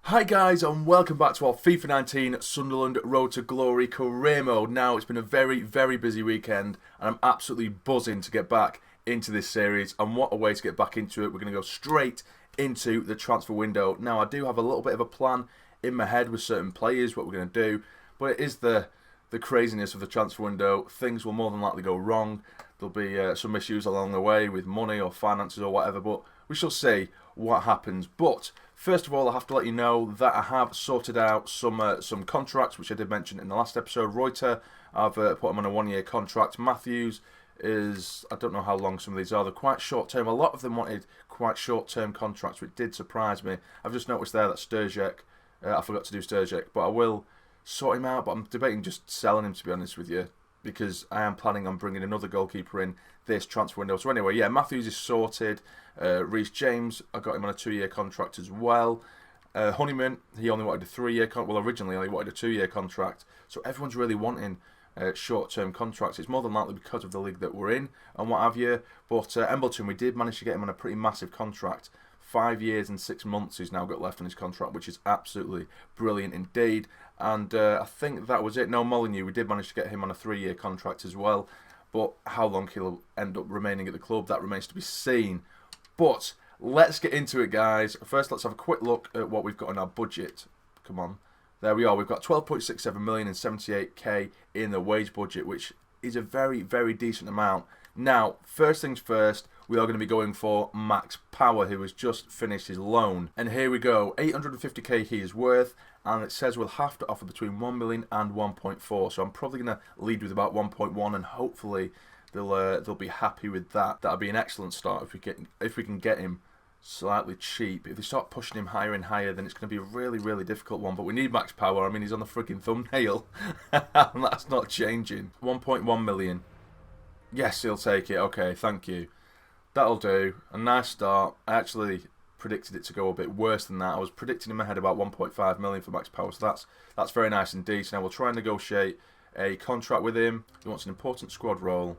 Hi guys and welcome back to our FIFA 19 Sunderland Road to Glory career mode. Now it's been a very busy weekend and I'm absolutely buzzing to get back into this series, and what a way to get back into it. We're going to go straight into the transfer window. Now I do have a little bit of a plan in my head with certain players, what we're going to do, but it is the craziness of the transfer window. Things will more than likely go wrong. There'll be some issues along the way with money or finances or whatever, but we shall see what happens. But first of all, I have to let you know that I have sorted out some contracts, which I did mention in the last episode. Reuter, I've put him on a 1-year contract. Matthews is, I don't know how long some of these are. They're quite short term. A lot of them wanted quite short term contracts, which did surprise me. I've just noticed there that Sturgek, I forgot to do Sturgek, but I will sort him out. But I'm debating just selling him, to be honest with you, because I am planning on bringing another goalkeeper in this transfer window. So anyway, yeah, Matthews is sorted. Reece James, I got him on a 2-year contract as well. Honeyman, he only wanted a 3-year contract. Well, originally he only wanted a 2-year contract. So everyone's really wanting short-term contracts. It's more than likely because of the league that we're in and what have you. But Embleton, we did manage to get him on a pretty massive contract. 5 years and 6 months he's now got left on his contract, which is absolutely brilliant indeed. And I think that was it. No, Molyneux, we did manage to get him on a 3-year contract as well. But how long he'll end up remaining at the club, that remains to be seen. But let's get into it, guys. First, let's have a quick look at what we've got in our budget. Come on. There we are. We've got 12.67 million and 78k in the wage budget, which is a very decent amount. Now, first things first, we are going to be going for Max Power, who has just finished his loan. And here we go. 850k he is worth, and it says we'll have to offer between 1 million and 1.4. So I'm probably going to lead with about 1.1, and hopefully they'll be happy with that. That'll be an excellent start if we can get him slightly cheap. If they start pushing him higher and higher, then it's going to be a really difficult one. But we need Max Power. I mean, he's on the frigging thumbnail, and that's not changing. 1.1 million. Yes, he'll take it. Okay, thank you. That'll do. A nice start. I actually predicted it to go a bit worse than that. I was predicting in my head about 1.5 million for Max Power, so that's very nice indeed. So now we'll try and negotiate a contract with him. He wants an important squad role.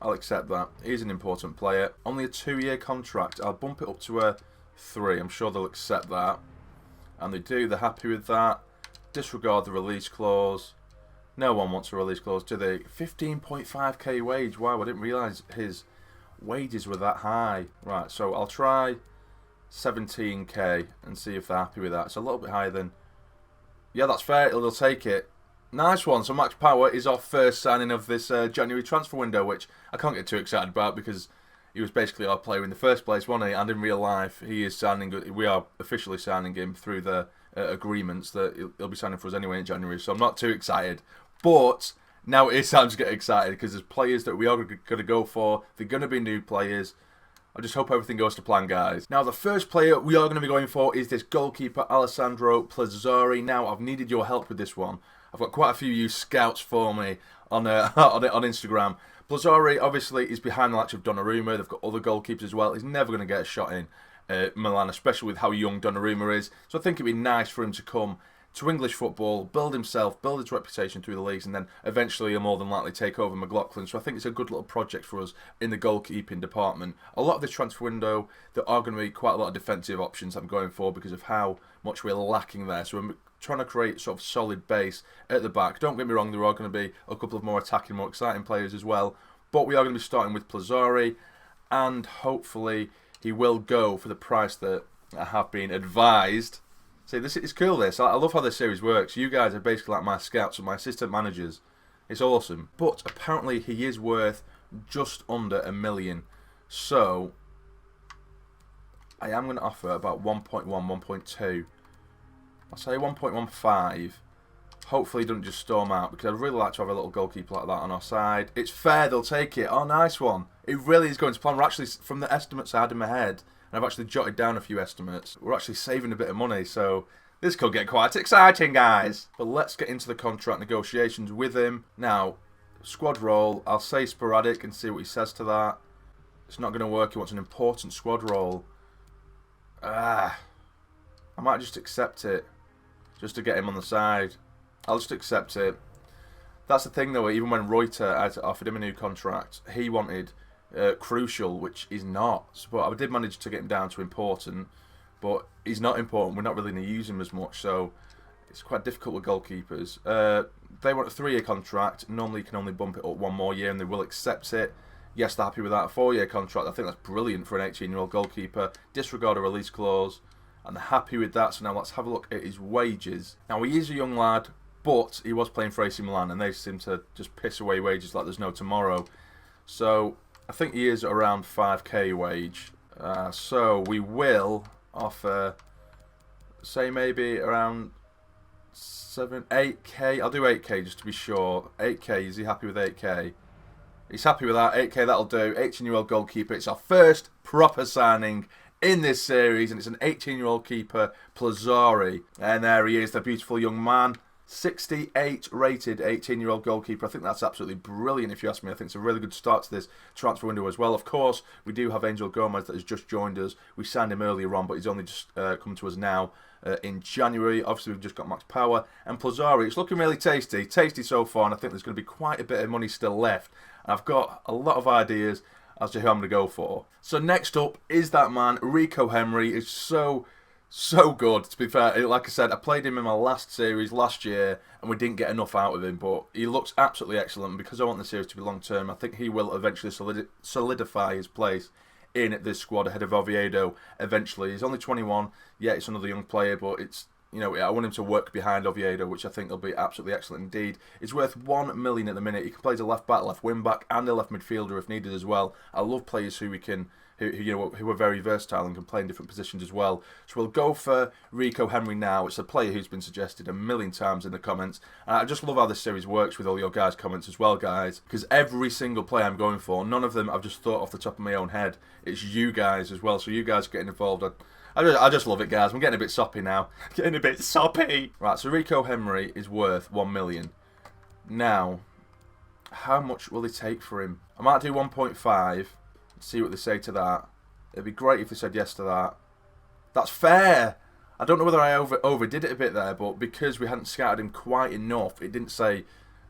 I'll accept that. He's an important player. Only a 2-year contract. I'll bump it up to a 3. I'm sure they'll accept that. And they do. They're happy with that. Disregard the release clause. No one wants a release clause, do they? 15.5k wage. Wow, I didn't realise his wages were that high. Right, so I'll try 17k and see if they're happy with that. It's a little bit higher than... Yeah, that's fair. They'll take it. Nice one. So Max Power is our first signing of this January transfer window, which I can't get too excited about because he was basically our player in the first place, wasn't he? And in real life, he is signing. We are officially signing him through the agreements that he'll be signing for us anyway in January. So I'm not too excited. But now it is time to get excited because there's players that we are going to go for. They're going to be new players. I just hope everything goes to plan, guys. Now, the first player we are going to be going for is this goalkeeper, Alessandro Plazzari. Now, I've needed your help with this one. I've got quite a few of you scouts for me on Instagram. Plazzari, obviously, is behind the likes of Donnarumma. They've got other goalkeepers as well. He's never going to get a shot in Milan, especially with how young Donnarumma is. So I think it'd be nice for him to come to English football, build himself, build his reputation through the leagues, and then eventually he'll more than likely take over McLaughlin. So I think it's a good little project for us in the goalkeeping department. A lot of this transfer window, there are going to be quite a lot of defensive options I'm going for because of how much we're lacking there. So we're trying to create sort of solid base at the back. Don't get me wrong, there are going to be a couple of more attacking, more exciting players as well. But we are going to be starting with Plazzari, and hopefully he will go for the price that I have been advised. See, this is cool, this. I love how this series works. You guys are basically like my scouts and my assistant managers. It's awesome. But apparently he is worth just under $1 million. So I am going to offer about 1.1, 1.2. I'll say 1.15. Hopefully he doesn't just storm out, because I'd really like to have a little goalkeeper like that on our side. It's fair, they'll take it. Oh, nice one. It really is going to plan. We're actually, from the estimates I had in my head, and I've actually jotted down a few estimates, we're actually saving a bit of money, so this could get quite exciting, guys. But let's get into the contract negotiations with him. Now, squad role, I'll say sporadic and see what he says to that. It's not going to work. He wants an important squad role. I might just accept it, just to get him on the side. I'll just accept it. That's the thing, though. Even when Reuter had offered him a new contract, he wanted crucial, which is not. But I did manage to get him down to important. but he's not important. We're not really going to use him as much, so it's quite difficult with goalkeepers. They want a 3-year contract. Normally you can only bump it up 1 more year and they will accept it. Yes, they're happy with that. A 4-year contract, I think that's brilliant for an 18-year-old goalkeeper. Disregard a release clause, and they're happy with that. So now let's have a look at his wages. Now, he is a young lad, but he was playing for AC Milan, and they seem to just piss away wages like there's no tomorrow. So I think he is around 5k wage. So we will offer, say maybe around 8k. I'll do 8k just to be sure. 8k, is he happy with 8k? He's happy with that. 8k, that'll do. 18-year-old goalkeeper. It's our first proper signing in this series, and it's an 18-year-old keeper, Plazzari. And there he is, the beautiful young man. 68 rated 18-year-old goalkeeper. I think that's absolutely brilliant if you ask me. I think it's a really good start to this transfer window as well. Of course, we do have Angel Gomez that has just joined us. We signed him earlier on, but he's only just come to us now in January. Obviously, we've just got Max Power. And Plazzari, it's looking really tasty. Tasty so far, and I think there's going to be quite a bit of money still left. I've got a lot of ideas as to who I'm going to go for. So next up is that man, Rico Henry. Is so good, to be fair. Like I said, I played him in my last series last year, and we didn't get enough out of him, but he looks absolutely excellent. And because I want the series to be long-term, I think he will eventually solidify his place in this squad ahead of Oviedo eventually. He's only 21. Yeah, it's another young player, but it's, you know, I want him to work behind Oviedo, which I think will be absolutely excellent indeed. He's worth 1 million at the minute. He can play as a left back, left wing back, and a left midfielder if needed as well. I love players who are very versatile and can play in different positions as well. So we'll go for Rico Henry now. It's a player who's been suggested a million times in the comments. And I just love how this series works with all your guys' comments as well, guys. Because every single player I'm going for, none of them I've just thought off the top of my own head. It's you guys as well. So you guys are getting involved. I just love it, guys. I'm getting a bit soppy now. Getting a bit soppy. Right, so Rico Henry is worth 1 million. Now, how much will they take for him? I might do 1.5. See what they say to that. It'd be great if they said yes to that. That's fair. I don't know whether I overdid it a bit there, but because we hadn't scouted him quite enough, it didn't say,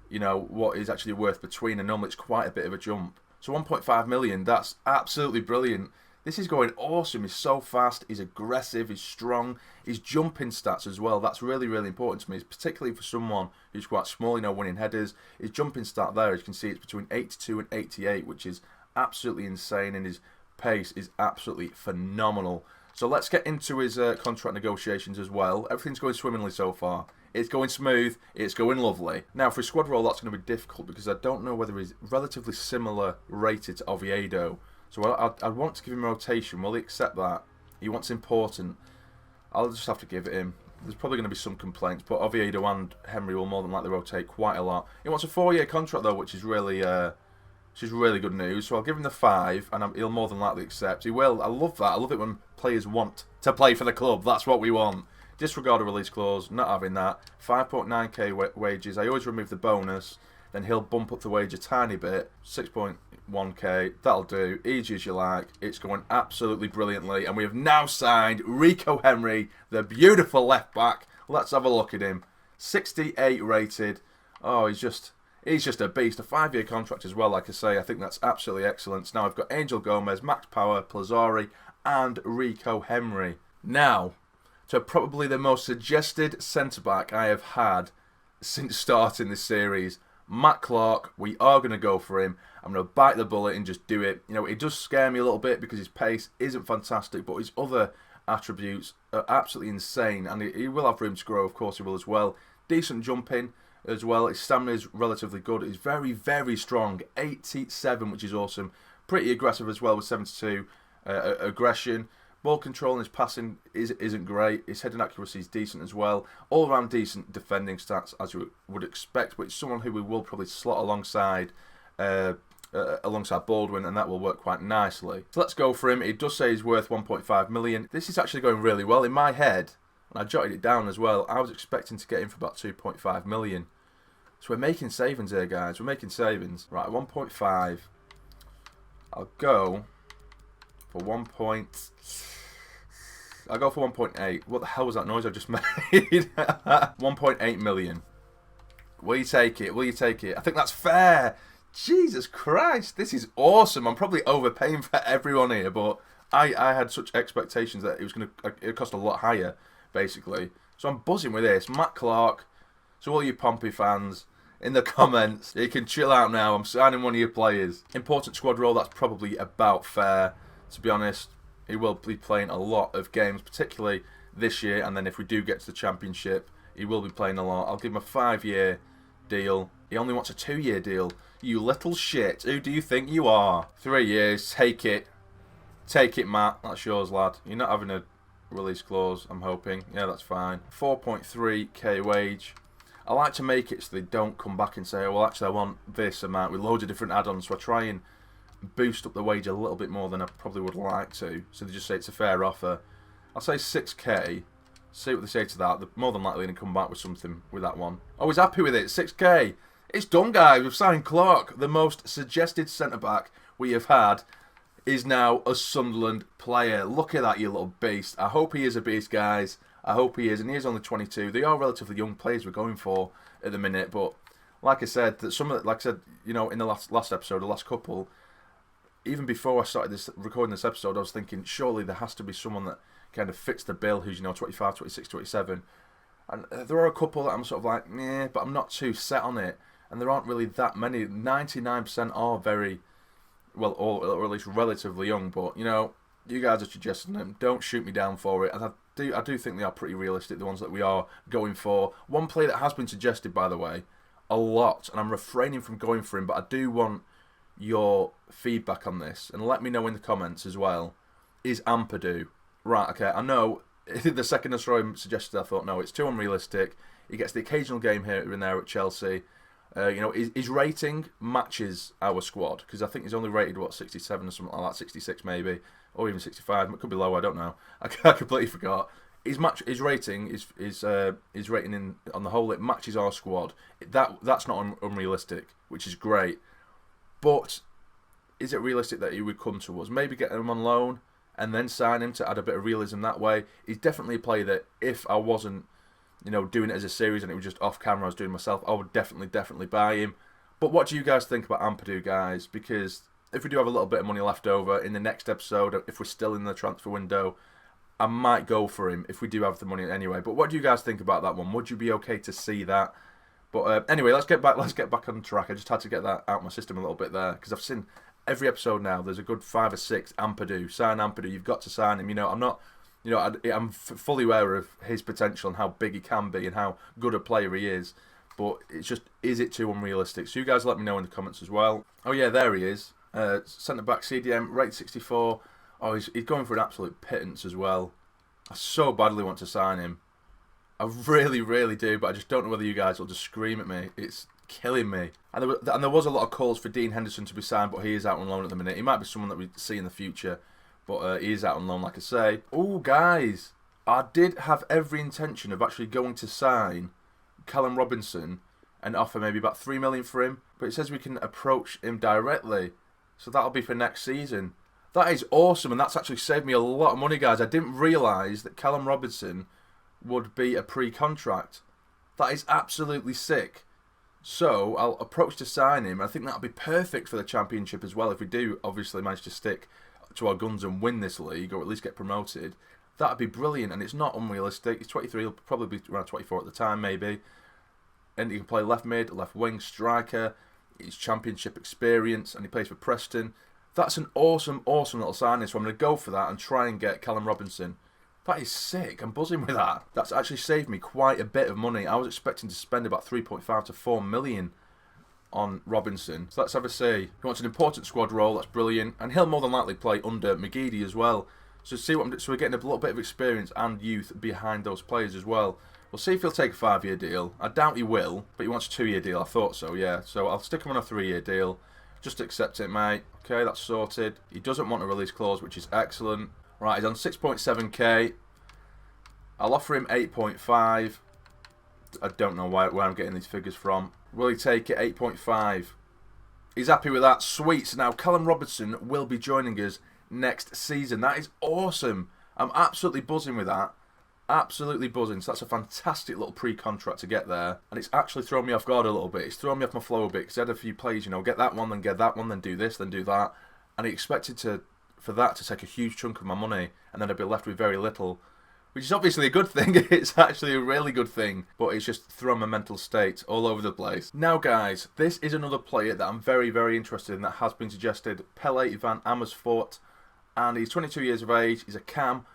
you know, what he's actually worth between, and normally it's quite a bit of a jump. So 1.5 million, that's absolutely brilliant. This is going awesome. He's so fast, he's aggressive, he's strong, his jumping stats as well. That's really, really important to me, particularly for someone who's quite small, you know, winning headers. His jumping stat there, as you can see, it's between 82 and 88, which is absolutely insane, and his pace is absolutely phenomenal. So let's get into his contract negotiations as well. Everything's going swimmingly so far. It's going smooth, it's going lovely. Now for his squad role, that's going to be difficult because I don't know whether he's relatively similar rated to Oviedo. So I want to give him rotation. Will he accept that? He wants important. I'll just have to give it him. There's probably going to be some complaints, but Oviedo and Henry will more than likely rotate quite a lot. He wants a 4-year contract though, which is really good news. So I'll give him the 5, and he'll more than likely accept. He will. I love that. I love it when players want to play for the club. That's what we want. Disregard a release clause. Not having that. 5.9k wages. I always remove the bonus. Then he'll bump up the wage a tiny bit. 6.1k. That'll do. Easy as you like. It's going absolutely brilliantly. And we have now signed Rico Henry, the beautiful left back. Let's have a look at him. 68 rated. Oh, he's just a beast. A 5-year contract as well, like I say. I think that's absolutely excellent. Now I've got Angel Gomez, Max Power, Plazzari, and Rico Henry. Now, to probably the most suggested centre-back I have had since starting this series, Matt Clark. We are going to go for him. I'm going to bite the bullet and just do it. You know, it does scare me a little bit because his pace isn't fantastic, but his other attributes are absolutely insane, and he will have room to grow, of course he will as well. Decent jumping as well. His stamina is relatively good. He's very, very strong. 87, which is awesome. Pretty aggressive as well with 72 aggression. Ball control and his passing isn't great. His heading accuracy is decent as well. All around decent defending stats as you would expect, but it's someone who we will probably slot alongside Baldwin, and that will work quite nicely. So let's go for him. It does say he's worth 1.5 million. This is actually going really well in my head, and I jotted it down as well. I was expecting to get him for about 2.5 million. So we're making savings here, guys. We're making savings. Right, 1.5. I'll go for I'll go for 1.8. What the hell was that noise I just made? 1.8 million. Will you take it? Will you take it? I think that's fair. Jesus Christ, this is awesome. I'm probably overpaying for everyone here, but I had such expectations that it was going to cost a lot higher, basically. So I'm buzzing with this. Matt Clark, so all you Pompey fans, in the comments, you can chill out now. I'm signing one of your players. Important squad role, that's probably about fair, to be honest. He will be playing a lot of games, particularly this year, and then if we do get to the Championship, he will be playing a lot. I'll give him a 5-year deal. He only wants a 2-year deal. You little shit. Who do you think you are? 3 years. Take it. Take it, Matt. That's yours, lad. You're not having a release clause, I'm hoping. Yeah, that's fine. 4.3k wage. I like to make it so they don't come back and say, oh, well, actually, I want this amount with loads of different add-ons. So I try and boost up the wage a little bit more than I probably would like to. So they just say it's a fair offer. I'll say 6k. See what they say to that. They're more than likely going to come back with something with that one. Oh, he's happy with it. 6k. It's done, guys. We've signed Clark. The most suggested centre-back we have had is now a Sunderland player. Look at that, you little beast. I hope he is a beast, guys. I hope he is. And he is only 22. They are relatively young players we're going for at the minute. But like I said, you know, in the last episode, the last couple, even before I started recording this episode, I was thinking, surely there has to be someone that kind of fits the bill, who's, you know, 25, 26, 27. And there are a couple that I'm sort of like, meh, but I'm not too set on it. And there aren't really that many. 99% are very, well, or at least relatively young. But, you know, you guys are suggesting them. Don't shoot me down for it. And I do think they are pretty realistic, the ones that we are going for. One player that has been suggested, by the way, a lot, and I'm refraining from going for him, but I do want your feedback on this. And let me know in the comments as well, is Ampadu. Right, okay, I know the second I saw him suggested, I thought, no, it's too unrealistic. He gets the occasional game here and there at Chelsea. You know, his rating matches our squad, because I think he's only rated, what, 67 or something like that, 66 maybe, or even 65. It could be low, I don't know. I completely forgot. His rating, his rating on the whole, it matches our squad. That's not unrealistic, which is great. But is it realistic that he would come to us? Maybe get him on loan and then sign him to add a bit of realism that way. He's definitely a player that if I wasn't, you know, doing it as a series and it was just off camera I was doing myself, I would definitely buy him. But what do you guys think about Ampadu, guys? Because if we do have a little bit of money left over in the next episode, if we're still in the transfer window, I might go for him if we do have the money anyway. But what do you guys think about that one? Would you be okay to see that? But anyway, let's get back on track. I just had to get that out of my system a little bit there, because I've seen every episode now. There's a good 5 or 6 Ampadu. Sign Ampadu. You've got to sign him. You know, I'm not. You know, I'm fully aware of his potential and how big he can be and how good a player he is. But it's just, is it too unrealistic? So you guys let me know in the comments as well. Oh yeah, there he is. Centre back CDM, rate 64. Oh, he's going for an absolute pittance as well. I so badly want to sign him. I really, really do, but I just don't know whether you guys will just scream at me. It's killing me. And there was a lot of calls for Dean Henderson to be signed, but he is out on loan at the minute. He might be someone that we see in the future, but he is out on loan, like I say. Oh, guys, I did have every intention of actually going to sign Callum Robinson and offer maybe about 3 million for him, but it says we can approach him directly, so that'll be for next season. That is awesome, and that's actually saved me a lot of money, guys. I didn't realise that Callum Robinson would be a pre-contract. That is absolutely sick. So I'll approach to sign him. I think that'll be perfect for the Championship as well, if we do obviously manage to stick to our guns and win this league, or at least get promoted. That'd be brilliant, and it's not unrealistic. He's 23, he'll probably be around 24 at the time, maybe. And he can play left mid, left wing, striker. He's Championship experience, and he plays for Preston. That's an awesome, awesome little signing, so I'm going to go for that and try and get Callum Robinson. That is sick. I'm buzzing with that. That's actually saved me quite a bit of money. I was expecting to spend about 3.5 to 4 million on Robinson. So let's have a see. He wants an important squad role. That's brilliant. And he'll more than likely play under McGeady as well. So see what I'm doing. So we're getting a little bit of experience and youth behind those players as well. We'll see if he'll take a 5-year deal. I doubt he will, but he wants a 2-year deal. I thought so, yeah. So I'll stick him on a 3-year deal. Just accept it, mate. Okay, that's sorted. He doesn't want a release clause, which is excellent. Right, he's on 6.7k. I'll offer him 8.5. I don't know where I'm getting these figures from. Will he take it? 8.5. He's happy with that. Sweet. So now Callum Robinson will be joining us next season. That is awesome. I'm absolutely buzzing with that. Absolutely buzzing. So that's a fantastic little pre-contract to get there. And it's actually thrown me off guard a little bit. It's thrown me off my flow a bit, because I had a few plays, you know, get that one, then do this, then do that. And he expected to for that to take a huge chunk of my money, and then I'd be left with very little, which is obviously a good thing. It's actually a really good thing, but it's just thrown my mental state all over the place. Now, guys, this is another player that I'm very, very interested in that has been suggested. Pele van Amersfoort, and he's 22 years of age. He's a cam,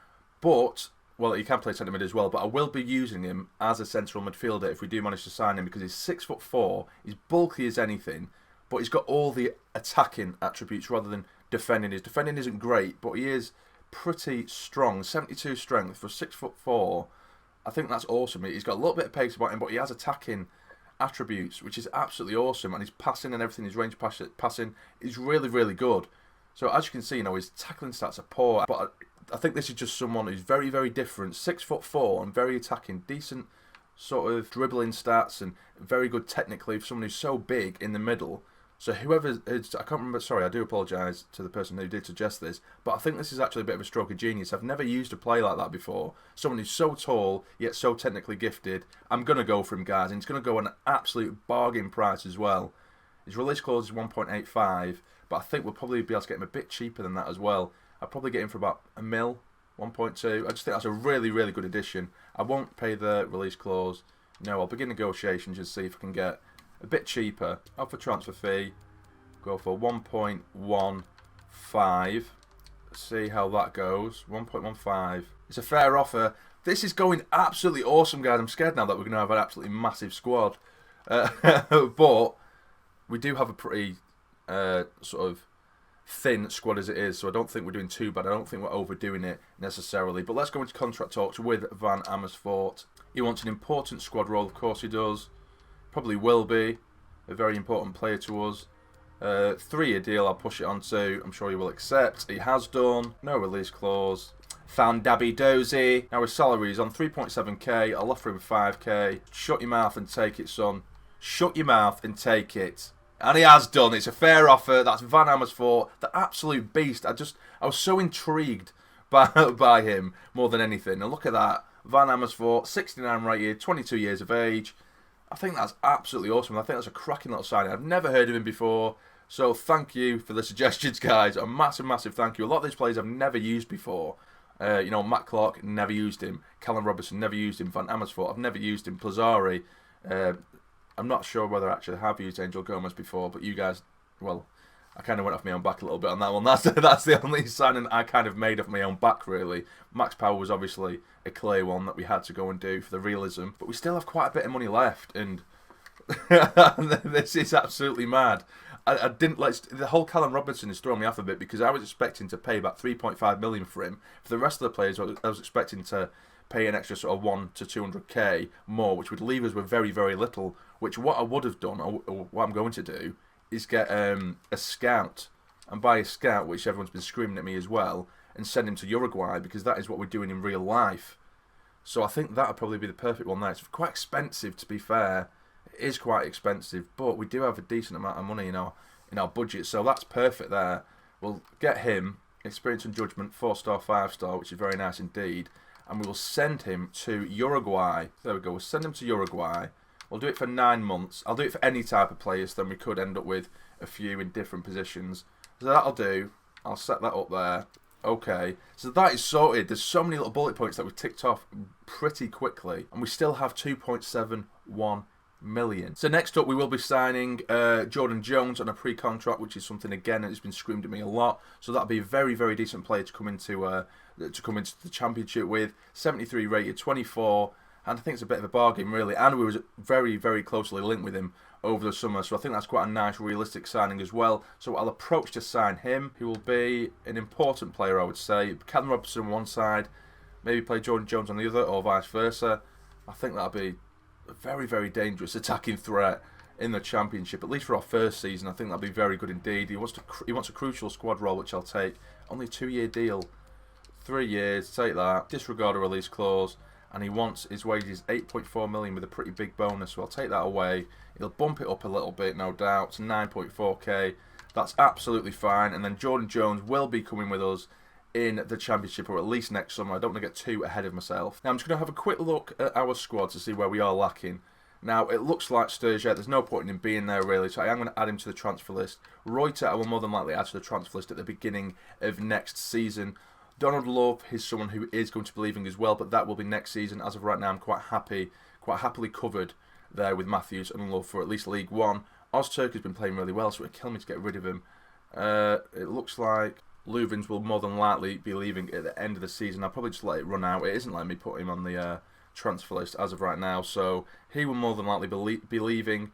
but, well, he can play centre mid as well, but I will be using him as a central midfielder if we do manage to sign him, because he's 6'4", he's bulky as anything, but he's got all the attacking attributes rather than defending. His defending isn't great, but he is pretty strong. 72 strength for 6'4". I think that's awesome. He's got a little bit of pace about him, but he has attacking attributes, which is absolutely awesome. And his passing and everything, his range passing is really, really good. So as you can see, you know, his tackling stats are poor, but I think this is just someone who's very, very different. 6'4" and very attacking, decent sort of dribbling stats, and very good technically for someone who's so big in the middle. So whoever is, I can't remember, sorry, I do apologise to the person who did suggest this, but I think this is actually a bit of a stroke of genius. I've never used a play like that before. Someone who's so tall, yet so technically gifted. I'm going to go for him, guys, and he's going to go on an absolute bargain price as well. His release clause is 1.85, but I think we'll probably be able to get him a bit cheaper than that as well. I'll probably get him for about a mil, 1.2. I just think that's a really, really good addition. I won't pay the release clause. No, I'll begin negotiations and see if I can get a bit cheaper. Offer transfer fee, go for 1.15. See how that goes. 1.15. It's a fair offer. This is going absolutely awesome, guys. I'm scared now that we're going to have an absolutely massive squad. But we do have a pretty sort of thin squad as it is, so I don't think we're doing too bad. I don't think we're overdoing it necessarily. But let's go into contract talks with Van Amersfoort. He wants an important squad role. Of course he does. Probably will be a very important player to us. 3-year deal, I'll push it on to. I'm sure he will accept. He has done. No release clause. Found Dabby Dozy. Now his salary is on 3.7k. I'll offer him 5k. Shut your mouth and take it, son. Shut your mouth and take it. And he has done. It's a fair offer. That's Van Amersfoort, the absolute beast. I was so intrigued by him more than anything. And look at that. Van Amersfoort, 69 rated, 22 years of age. I think that's absolutely awesome. I think that's a cracking little signing. I've never heard of him before. So thank you for the suggestions, guys. A massive, massive thank you. A lot of these players I've never used before. You know, Matt Clark, never used him. Callum Robertson, never used him. Van Amersfoort, I've never used him. Plazzari, I'm not sure whether I actually have used Angel Gomez before, but you guys, well, I kind of went off my own back a little bit on that one. That's the only signing I kind of made off my own back, really. Max Power was obviously a clear one that we had to go and do for the realism, but we still have quite a bit of money left, and this is absolutely mad. I didn't like the whole Callum Robinson is throwing me off a bit, because I was expecting to pay about 3.5 million for him. For the rest of the players, I was expecting to pay an extra sort of 1 to 200k more, which would leave us with very, very little. Which what I would have done, or what I'm going to do, is get a scout, and buy a scout, which everyone's been screaming at me as well, and send him to Uruguay, because that is what we're doing in real life. So I think that would probably be the perfect one there. It's quite expensive, to be fair. It is quite expensive, but we do have a decent amount of money in our budget, so that's perfect there. We'll get him, experience and judgment, 4-star, 5-star, which is very nice indeed, and we will send him to Uruguay. There we go, we'll send him to Uruguay. We'll do it for 9 months. I'll do it for any type of players, then we could end up with a few in different positions. So that'll do. I'll set that up there. Okay, so that is sorted. There's so many little bullet points that we've ticked off pretty quickly, and we still have 2.71 million. So next up, we will be signing Jordan Jones on a pre-contract, which is something again that has been screamed at me a lot. So that'll be a very, very decent player to come into the championship with. 73 rated, 24. And I think it's a bit of a bargain, really. And we were very, very closely linked with him over the summer. So I think that's quite a nice, realistic signing as well. So I'll approach to sign him. He will be an important player, I would say. Callum Robertson on one side, maybe play Jordan Jones on the other, or vice versa. I think that'll be a very, very dangerous attacking threat in the championship. At least for our first season, I think that'll be very good indeed. He wants a crucial squad role, which I'll take. Only a 2-year deal. 3 years, take that. Disregard a release clause. And he wants his wages 8.4 million with a pretty big bonus, so I'll take that away. He'll bump it up a little bit, no doubt, to 9.4k. That's absolutely fine. And then Jordan Jones will be coming with us in the championship, or at least next summer. I don't want to get too ahead of myself. Now I'm just going to have a quick look at our squad to see where we are lacking. Now, it looks like Sturridge, there's no point in him being there really, so I am going to add him to the transfer list. Reuter, I will more than likely add to the transfer list at the beginning of next season. Donald Love is someone who is going to be leaving as well, but that will be next season. As of right now, I'm quite happily covered there with Matthews and Love for at least League One. Ozturk has been playing really well, so it would kill me to get rid of him. It looks like Luvins will more than likely be leaving at the end of the season. I'll probably just let it run out. It isn't letting me put him on the transfer list as of right now, so he will more than likely be leaving.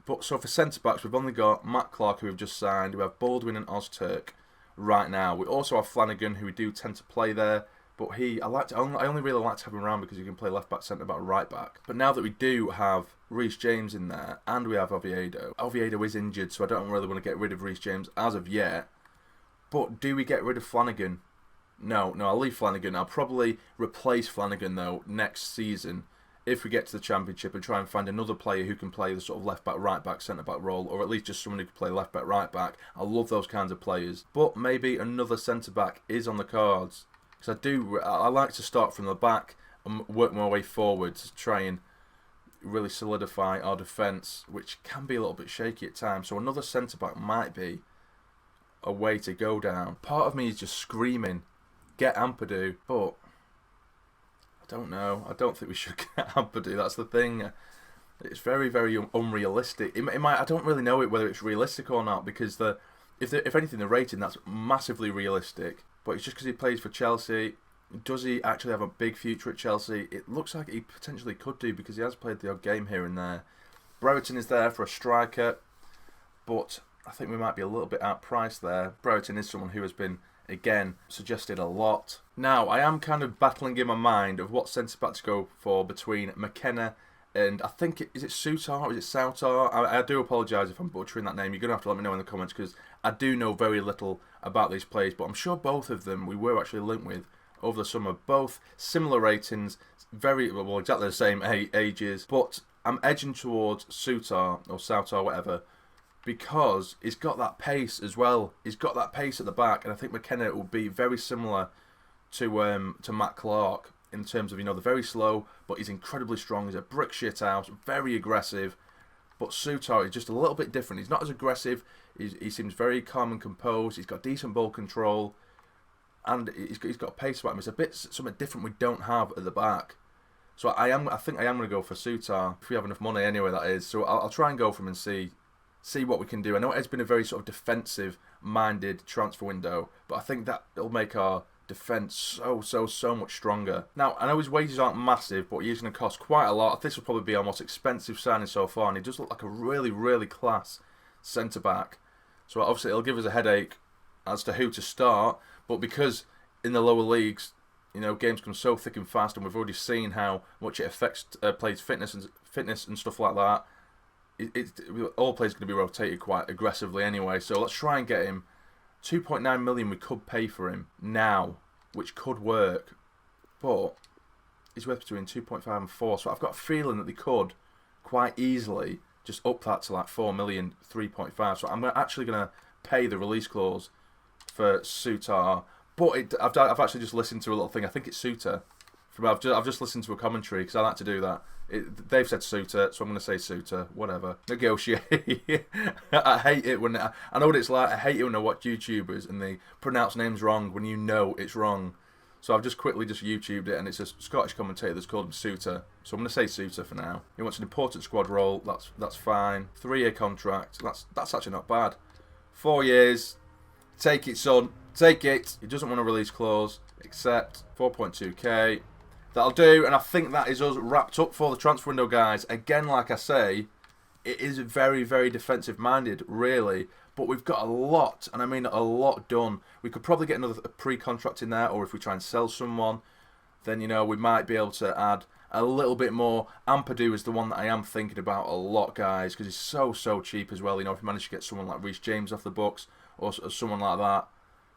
But so for centre backs, we've only got Matt Clark, who we've just signed. We have Baldwin and Ozturk right now. We also have Flanagan, who we do tend to play there, but I only really like to have him around because he can play left back, centre back, right back. But now that we do have Reece James in there and we have Oviedo is injured, so I don't really want to get rid of Reece James as of yet. But do we get rid of Flanagan? No, I'll leave Flanagan. I'll probably replace Flanagan though next season if we get to the Championship and try and find another player who can play the sort of left back, right back, centre back role, or at least just someone who can play left back, right back. I love those kinds of players. But maybe another centre back is on the cards, because I like to start from the back and work my way forward to try and really solidify our defence, which can be a little bit shaky at times. So another centre back might be a way to go down. Part of me is just screaming, get Ampadu, but I don't know. I don't think we should get Ampadu. That's the thing. It's very, very unrealistic. It might. I don't really know whether it's realistic or not, because if anything, the rating, that's massively realistic. But it's just because he plays for Chelsea. Does he actually have a big future at Chelsea? It looks like he potentially could do, because he has played the odd game here and there. Brereton is there for a striker, but I think we might be a little bit outpriced there. Brereton is someone who has been, again, suggested a lot. Now, I am kind of battling in my mind of what centre-back to go for between McKenna and, I think, is it Sutar or is it Sautar? I do apologise if I'm butchering that name. You're going to have to let me know in the comments, because I do know very little about these players, but I'm sure both of them we were actually linked with over the summer. Both similar ratings, exactly the same ages, but I'm edging towards Sutar or Sautar, whatever, because he's got that pace as well. He's got that pace at the back, and I think McKenna will be very similar to Matt Clark in terms of, they're very slow, but he's incredibly strong. He's a brick shit house, very aggressive. But Sutar is just a little bit different. He's not as aggressive. He seems very calm and composed. He's got decent ball control, and he's got pace about him. It's a bit something different we don't have at the back. So I think I am going to go for Sutar, if we have enough money anyway, that is. So I'll try and go for him and see what we can do. I know it's been a very sort of defensive-minded transfer window, but I think that it'll make our defence so much stronger. Now, I know his wages aren't massive, but he's going to cost quite a lot. This will probably be our most expensive signing so far, and he does look like a really, really class centre-back. So obviously it'll give us a headache as to who to start, but because in the lower leagues, games come so thick and fast, and we've already seen how much it affects players' fitness and stuff like that. All players are going to be rotated quite aggressively anyway, so let's try and get him. 2.9 million we could pay for him now, which could work, but he's worth between 2.5 and 4, so I've got a feeling that they could quite easily just up that to like 4 million, 3.5, so I'm actually going to pay the release clause for Sutar, but I've actually just listened to a little thing. I think it's Sutar. I've just listened to a commentary, because I like to do that. They've said Sutar, so I'm going to say Sutar. Whatever. Negotiate. I hate it when... I know what it's like. I hate it when I watch YouTubers and they pronounce names wrong when you know it's wrong. So I've just quickly YouTubed it, and it's a Scottish commentator that's called him Sutar. So I'm going to say Sutar for now. He wants an important squad role. That's fine. 3-year contract. That's actually not bad. 4 years. Take it, son. Take it. He doesn't want a release clause. Accept. 4.2k. That'll do, and I think that is us wrapped up for the transfer window, guys. Again, like I say, it is very, very defensive-minded, really. But we've got a lot, and I mean a lot done. We could probably get another pre-contract in there, or if we try and sell someone, then, we might be able to add a little bit more. Ampadu is the one that I am thinking about a lot, guys, because he's so cheap as well. If we manage to get someone like Reece James off the books, or someone like that,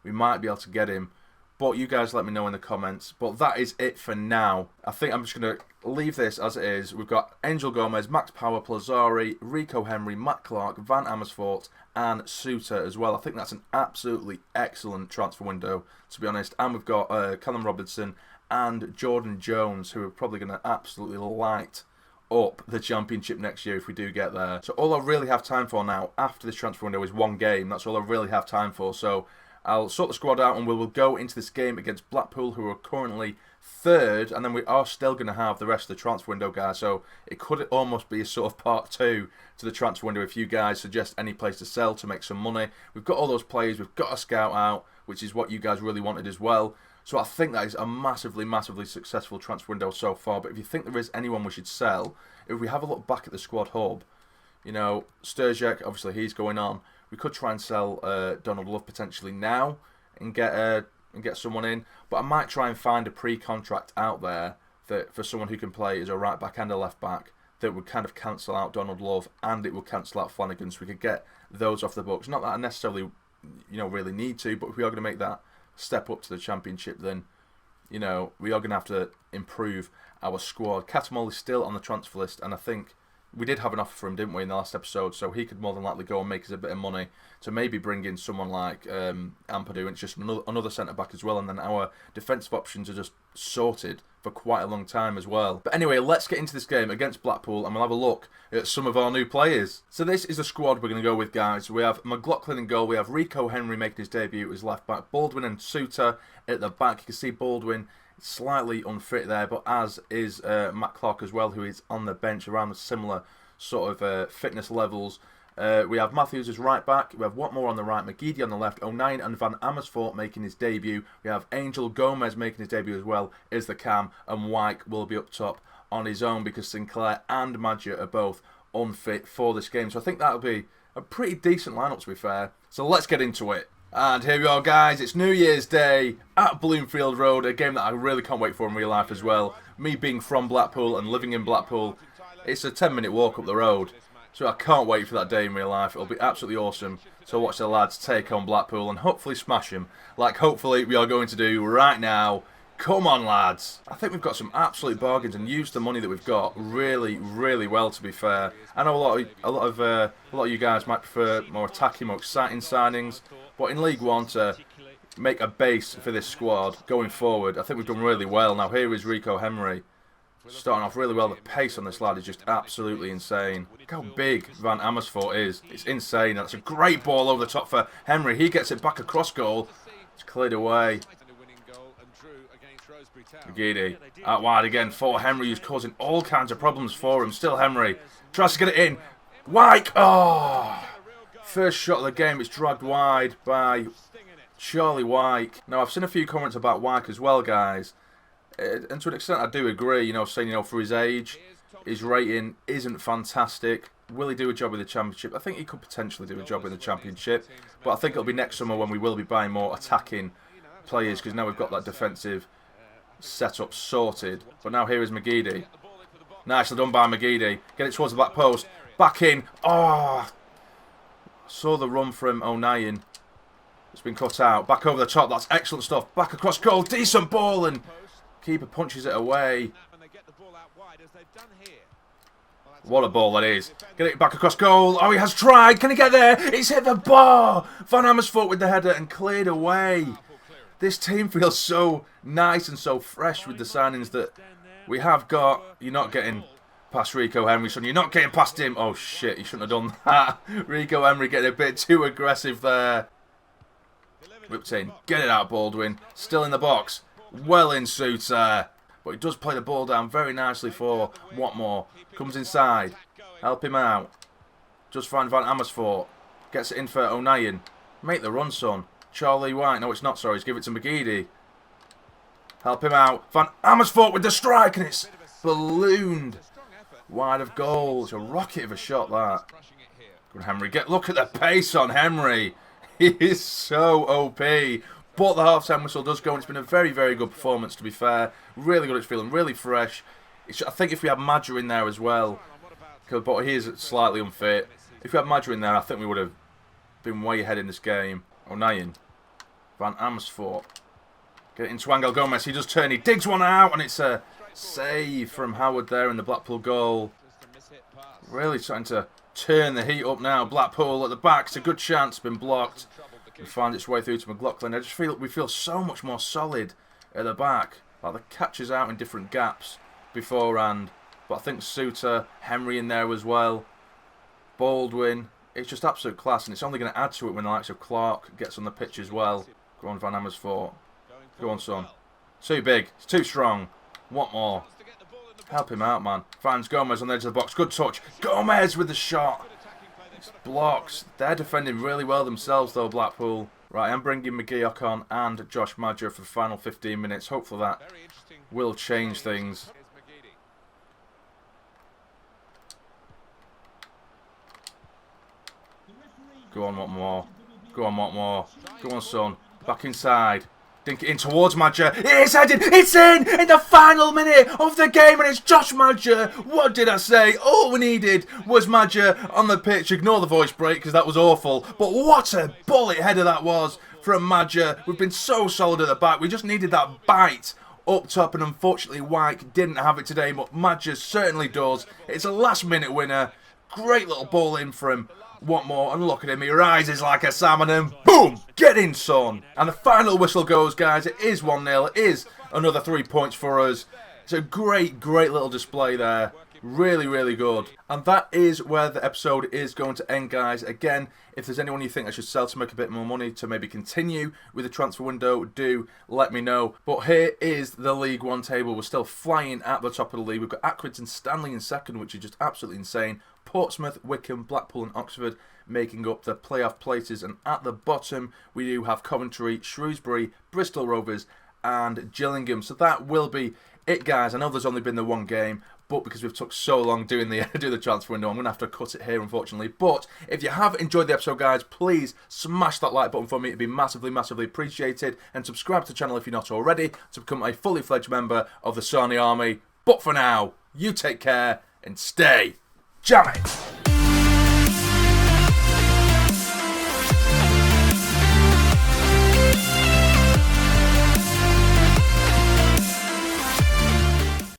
we might be able to get him. But you guys let me know in the comments. But that is it for now. I think I'm just going to leave this as it is. We've got Angel Gomez, Max Power, Plazzari, Rico Henry, Matt Clark, Van Amersfoort, and Sutar as well. I think that's an absolutely excellent transfer window, to be honest. And we've got Callum Robinson and Jordan Jones, who are probably going to absolutely light up the Championship next year if we do get there. So all I really have time for now after this transfer window is one game. That's all I really have time for. So I'll sort the squad out and we will go into this game against Blackpool, who are currently third, and then we are still going to have the rest of the transfer window, guys. So it could almost be a sort of part 2 to the transfer window if you guys suggest any place to sell to make some money. We've got all those players, we've got a scout out, which is what you guys really wanted as well. So I think that is a massively, massively successful transfer window so far. But if you think there is anyone we should sell, if we have a look back at the squad hub, you know, Sturgek, obviously he's going on. We could try and sell Donald Love potentially now and get someone in. But I might try and find a pre-contract out there that for someone who can play as a right back and a left back that would kind of cancel out Donald Love and it would cancel out Flanagan, so we could get those off the books. Not that I necessarily, you know, really need to, but if we are going to make that step up to the Championship, then, you know, we are going to have to improve our squad. Catamol is still on the transfer list, and I think we did have an offer for him, didn't we, in the last episode, so he could more than likely go and make us a bit of money to maybe bring in someone like Ampadu, and it's just another centre-back as well, and then our defensive options are just sorted for quite a long time as well. But anyway, let's get into this game against Blackpool, and we'll have a look at some of our new players. So this is the squad we're going to go with, guys. We have McLaughlin in goal, we have Rico Henry making his debut as left-back, Baldwin and Suter at the back. You can see Baldwin slightly unfit there, but as is Matt Clark as well, who is on the bench around a similar sort of fitness levels. We have Matthews as right back, we have Watmore on the right, McGeady on the left, O'Nien and Van Amersfoort making his debut. We have Angel Gomez making his debut as well as the cam, and Wyke will be up top on his own because Sinclair and Madger are both unfit for this game. So I think that'll be a pretty decent lineup, to be fair. So let's get into it. And here we are, guys. It's New Year's Day at Bloomfield Road, a game that I really can't wait for in real life as well. Me being from Blackpool and living in Blackpool, it's a 10-minute walk up the road. So I can't wait for that day in real life. It'll be absolutely awesome to watch the lads take on Blackpool and hopefully smash them, like hopefully we are going to do right now. Come on, lads. I think we've got some absolute bargains and used the money that we've got really, really well, to be fair. I know a lot of you guys might prefer more attacking, more exciting signings, but in League One to make a base for this squad going forward, I think we've done really well. Now here is Rico Henry, starting off really well. The pace on this lad is just absolutely insane. Look how big Van Amersfoort is. It's insane. That's a great ball over the top for Henry. He gets it back across goal. It's cleared away. McGeady out wide again for Henry, who's causing all kinds of problems for him. Still Henry tries to get it in. Wyke! Oh! First shot of the game, it's dragged wide by Charlie Wyke. Now, I've seen a few comments about Wyke as well, guys. And to an extent, I do agree, you know, saying, you know, for his age, his rating isn't fantastic. Will he do a job in the Championship? I think he could potentially do a job in the Championship. But I think it'll be next summer when we will be buying more attacking players, because now we've got that defensive setup sorted. But now here is McGeady. Nicely done by McGeady. Get it towards the back post. Back in. Oh! Saw the run from O'Nien. It's been cut out. Back over the top. That's excellent stuff. Back across goal. Decent ball. And keeper punches it away. What a ball that is. Get it back across goal. Oh, he has tried. Can he get there? It's hit the bar. Van Amersfoort with the header and cleared away. This team feels so nice and so fresh with the signings that we have got. You're not getting past Rico Henry, son. You're not getting past him. Oh, shit. You shouldn't have done that. Rico Henry getting a bit too aggressive there. Whipped in. Get it out, Baldwin. Still in the box. Well in Suter. But he does play the ball down very nicely for Watmore. Comes inside. Help him out. Just find Van Amersfoort. Gets it in for O'Nien. Make the run, son. Charlie White. No, it's not, sorry. Give it to McGeady. Help him out. Van Amersfoort with the strike, and it's ballooned wide of goal. It's a rocket of a shot, that. Good Henry. Look at the pace on Henry. He is so OP. But the half-time whistle does go, and it's been a very, very good performance, to be fair. Really good. It's feeling really fresh. I think if we had Madger in there as well, but he is slightly unfit. If we had Madger in there, I think we would have been way ahead in this game. O'Nien. Van Amersfoort. Get it into Angel Gomez. He does turn. He digs one out, and it's a save from Howard there in the Blackpool goal. Really starting to turn the heat up now. Blackpool at the back. It's a good chance. Been blocked. And find its way through to McLaughlin. I just feel we feel so much more solid at the back. Like the catches out in different gaps beforehand. But I think Suter, Henry in there as well, Baldwin. It's just absolute class, and it's only going to add to it when the likes of Clark gets on the pitch as well. Go on, Van Amersfoort. Go on, son. Too big. It's too strong. What more? Help him out, man. Finds Gomez on the edge of the box. Good touch. Gomez with the shot. It's blocks. They're defending really well themselves, though, Blackpool. Right, I'm bringing McGeoch on and Josh Madger for the final 15 minutes. Hopefully that will change things. Go on, what more? Go on, what more? Go on, son. Back inside. Dink it in towards Madger. It's headed. It's in the final minute of the game, and it's Josh Madger. What did I say? All we needed was Madger on the pitch. Ignore the voice break because that was awful. But what a bullet header that was from Madger. We've been so solid at the back. We just needed that bite up top, and unfortunately Wyke didn't have it today, but Madger certainly does. It's a last-minute winner. Great little ball in for him. What more? And look at him, he rises like a salmon and boom! Get in, son! And the final whistle goes, guys. It is 1-0. It is another 3 points for us. It's a great, great little display there. Really, really good. And that is where the episode is going to end, guys. Again, if there's anyone you think I should sell to make a bit more money to maybe continue with the transfer window, do let me know. But here is the League One table. We're still flying at the top of the league. We've got Accrington and Stanley in second, which is just absolutely insane. Portsmouth, Wycombe, Blackpool and Oxford making up the playoff places. And at the bottom, we do have Coventry, Shrewsbury, Bristol Rovers and Gillingham. So that will be it, guys. I know there's only been the one game, but because we've took so long doing the transfer window, I'm going to have to cut it here, unfortunately. But if you have enjoyed the episode, guys, please smash that like button for me. It'd be massively, massively appreciated. And subscribe to the channel if you're not already to become a fully fledged member of the Sarny Army. But for now, you take care and stay jammy.